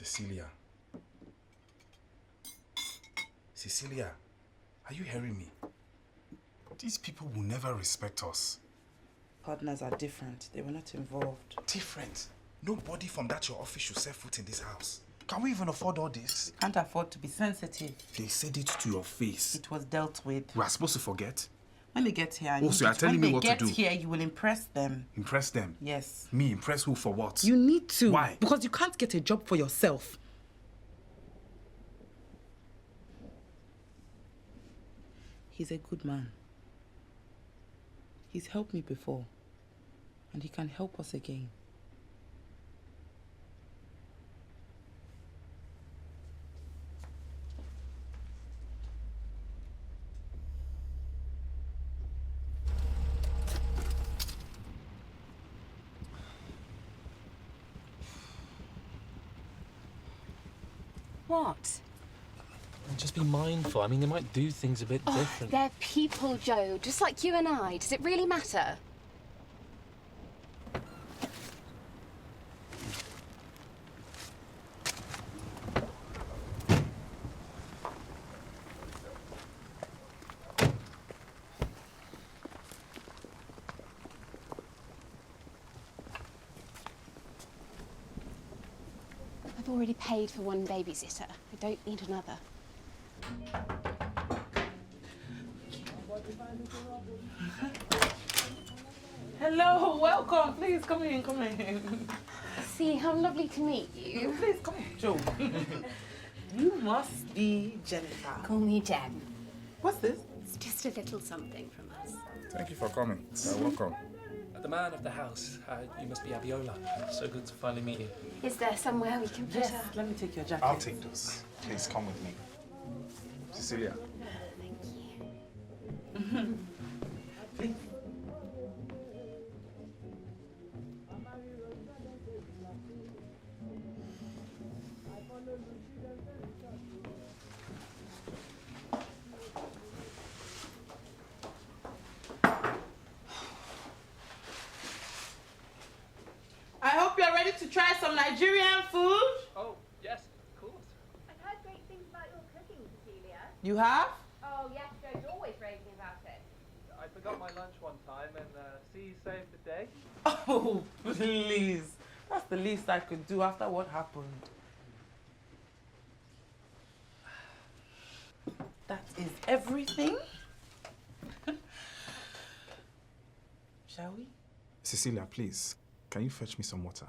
Cecilia. Cecilia, are you hearing me? These people will never respect us. Partners are different. They were not involved. Different? Nobody from that your office should set foot in this house. Can we even afford all this? Can't afford to be sensitive. They said it to your face. It was dealt with. We are supposed to forget? When they get here, so you are telling me what to do? When they get here, you will impress them. Impress them? Yes. Me impress who for what? You need to. Why? Because you can't get a job for yourself. He's a good man. He's helped me before. And he can help us again. What? Just be mindful. I mean, they might do things a bit different. They're people, Joe, just like you and I. Does it really matter? I've already paid for one babysitter. I don't need another. Hello, welcome. Please come in, come in. See, how lovely to meet you. Please come in, Joe. You must be Jennifer. Call me Jen. What's this? It's just a little something from us. Thank you for coming. You're welcome. The man of the house. You must be Abiola. So good to finally meet you. Is there somewhere we can put Yes, her? let me take your jacket. I'll take those. Please come with me. Cecilia. Thank you. Please. I hope you're ready to try some Nigerian food. Oh, yes, of course. I've heard great things about your cooking, Cecilia. You have? Oh, yes, Joe's always raving about it. I forgot my lunch one time and see you saved the day. Oh, please. That's the least I could do after what happened. That is everything. Shall we? Cecilia, please. Can you fetch me some water?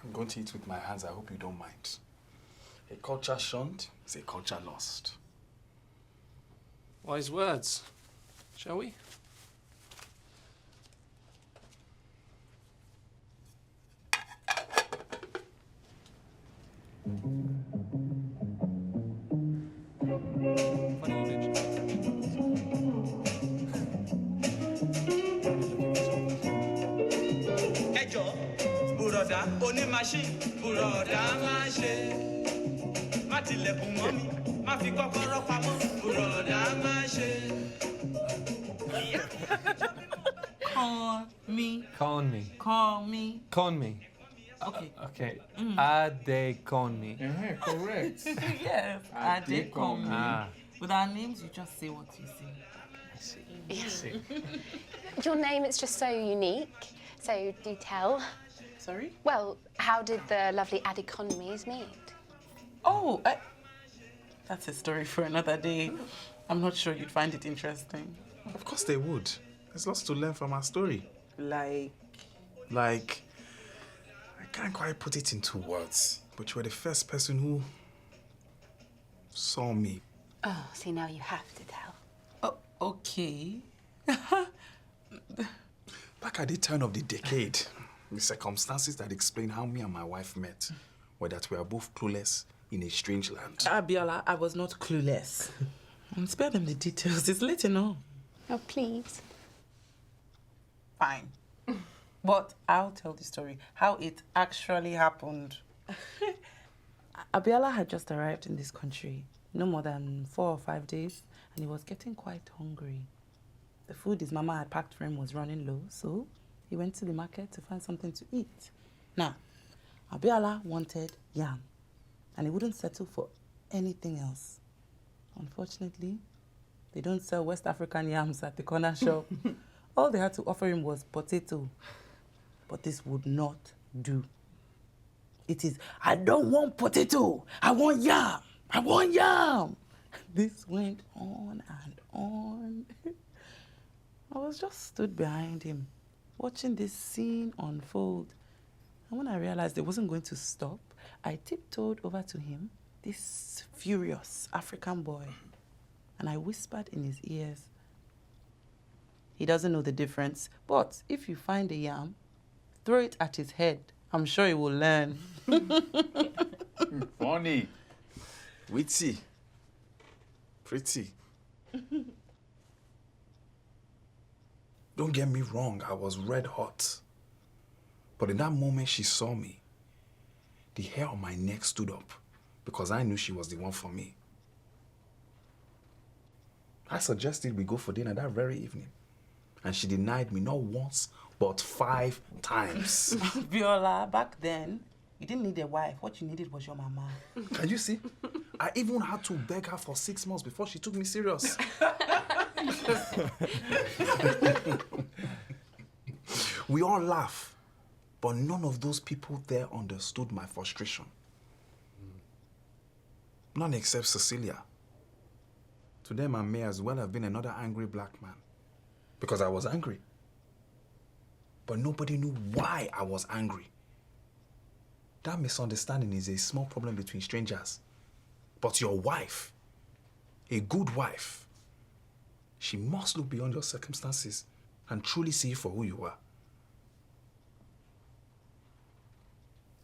I'm going to eat with my hands. I hope you don't mind. A culture shunned is a culture lost. Wise words. Shall we? Buroda, oni machine, buroda machine. Matilekun mọ́ mi, má fi kọ́kọ́rọ́ pamọ́, buroda machine. Call me. Con me. Call me. Con me. Okay. Okay. Adékọluẹ. Correct. Yes, Adékọluẹ. Ah. With our names, you just say what you say. I see. Your name is just so unique. So do tell. Sorry? Well, how did the lovely Adékọluẹs meet? Oh, that's a story for another day. I'm not sure you'd find it interesting. Of course they would. There's lots to learn from our story. Like, I can't quite put it into words, but you were the first person who saw me. Oh, see, now you have to tell. Oh, okay. Back at the turn of the decade, the circumstances that explain how me and my wife met were that we are both clueless in a strange land. Abiola, I was not clueless. And spare them the details. It's late enough. Oh, please. Fine. But I'll tell the story, how it actually happened. Abiola had just arrived in this country, no more than 4 or 5 days, and he was getting quite hungry. The food his mama had packed for him was running low, so he went to the market to find something to eat. Now, Abiola wanted yam, and he wouldn't settle for anything else. Unfortunately, they don't sell West African yams at the corner shop. All they had to offer him was potato. But this would not do. It is, I don't want potato. I want yam. I want yam. This went on and on. I was just stood behind him, watching this scene unfold. And when I realized it wasn't going to stop, I tiptoed over to him, this furious African boy, and I whispered in his ears. He doesn't know the difference, but if you find a yam, throw it at his head. I'm sure he will learn. Funny. Witty. Pretty. Don't get me wrong, I was red hot. But in that moment she saw me, the hair on my neck stood up because I knew she was the one for me. I suggested we go for dinner that very evening. And she denied me not once, but 5 times. Viola, back then, you didn't need a wife. What you needed was your mama. Can you see? I even had to beg her for 6 months before she took me serious. We all laugh, but none of those people there understood my frustration. None except Cecilia. To them, I may as well have been another angry black man. Because I was angry. But nobody knew why I was angry. That misunderstanding is a small problem between strangers. But your wife, a good wife, she must look beyond your circumstances and truly see you for who you are.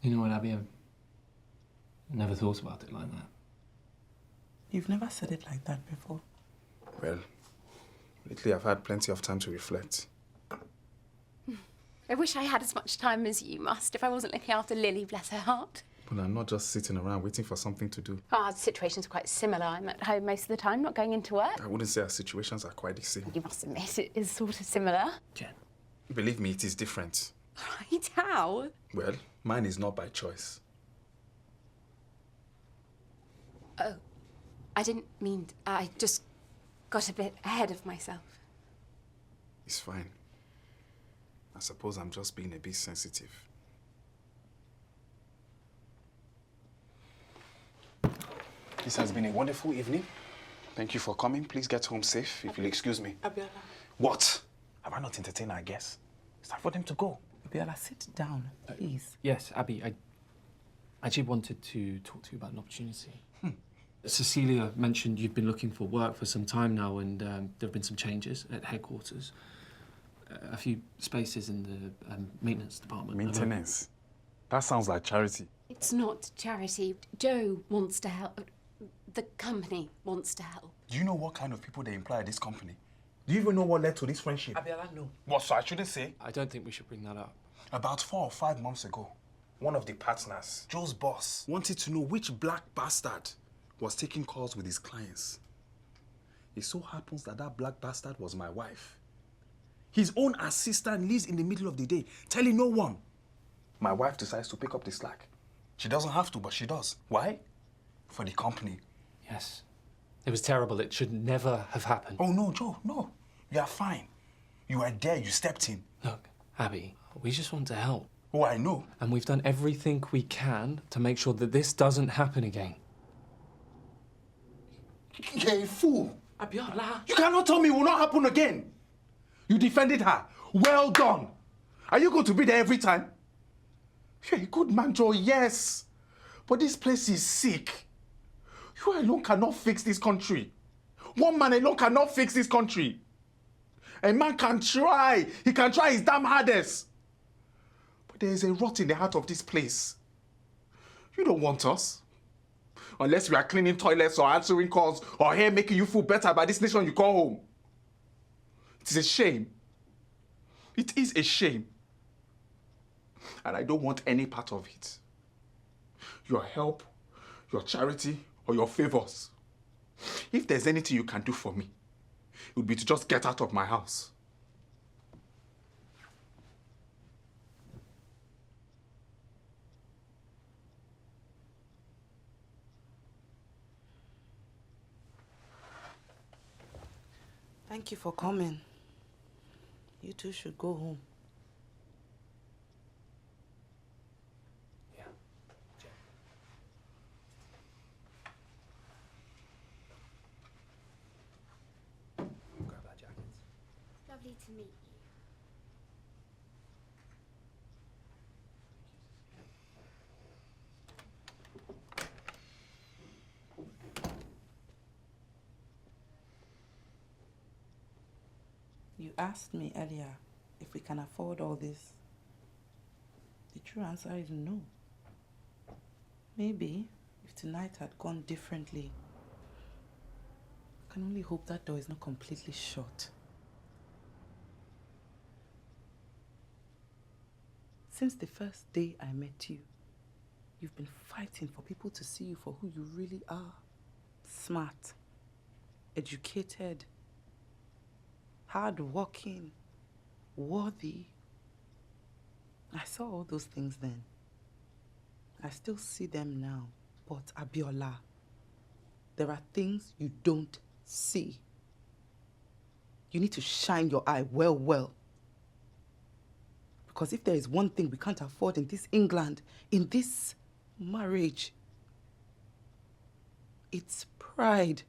You know what, Abby? I've never thought about it like that. You've never said it like that before. Well, lately I've had plenty of time to reflect. I wish I had as much time as you must if I wasn't looking after Lily, bless her heart. But I'm not just sitting around waiting for something to do. Our situations are quite similar. I'm at home most of the time, not going into work. I wouldn't say our situations are quite the same. You must admit it is sort of similar. Jen. Believe me, it is different. Right, how? Well, mine is not by choice. Oh, I didn't mean... I just got a bit ahead of myself. It's fine. I suppose I'm just being a bit sensitive. This has been a wonderful evening. Thank you for coming. Please get home safe, if you'll excuse me. Abiola. What? Have I not entertained our guests? It's time for them to go. Abiola, sit down, please. Yes, Abby, I actually wanted to talk to you about an opportunity. Cecilia mentioned you've been looking for work for some time now, and there have been some changes at headquarters. A few spaces in the maintenance department. Maintenance? That sounds like charity. It's not charity. Joe wants to help. The company wants to help. Do you know what kind of people they employ at this company? Do you even know what led to this friendship? Abiola, no. What, so I shouldn't say? I don't think we should bring that up. About 4 or 5 months ago, one of the partners, Joe's boss, wanted to know which black bastard was taking calls with his clients. It so happens that that black bastard was my wife. His own assistant leaves in the middle of the day, telling no one. My wife decides to pick up the slack. She doesn't have to, but she does. Why? For the company. Yes. It was terrible. It should never have happened. Oh, no, Joe, no. You are fine. You are there, you stepped in. Look, Abby, we just want to help. Oh, I know. And we've done everything we can to make sure that this doesn't happen again. You're a fool. Abiola. You cannot tell me it will not happen again. You defended her. Well done. Are you going to be there every time? You're a good man, Joe, yes. But this place is sick. You alone cannot fix this country. One man alone cannot fix this country. A man can try. He can try his damn hardest. But there is a rot in the heart of this place. You don't want us. Unless we are cleaning toilets or answering calls or here making you feel better about this nation you call home. It is a shame. It is a shame. And I don't want any part of it. Your help, your charity, or your favors. If there's anything you can do for me, it would be to just get out of my house. Thank you for coming. You two should go home. Yeah. Grab that jacket. Lovely to meet you. You asked me earlier if we can afford all this. The true answer is no. Maybe if tonight had gone differently. I can only hope that door is not completely shut. Since the first day I met you, you've been fighting for people to see you for who you really are. Smart, educated, hard-working, worthy. I saw all those things then. I still see them now. But Abiola, there are things you don't see. You need to shine your eye well. Because if there is one thing we can't afford in this England, in this marriage, it's pride.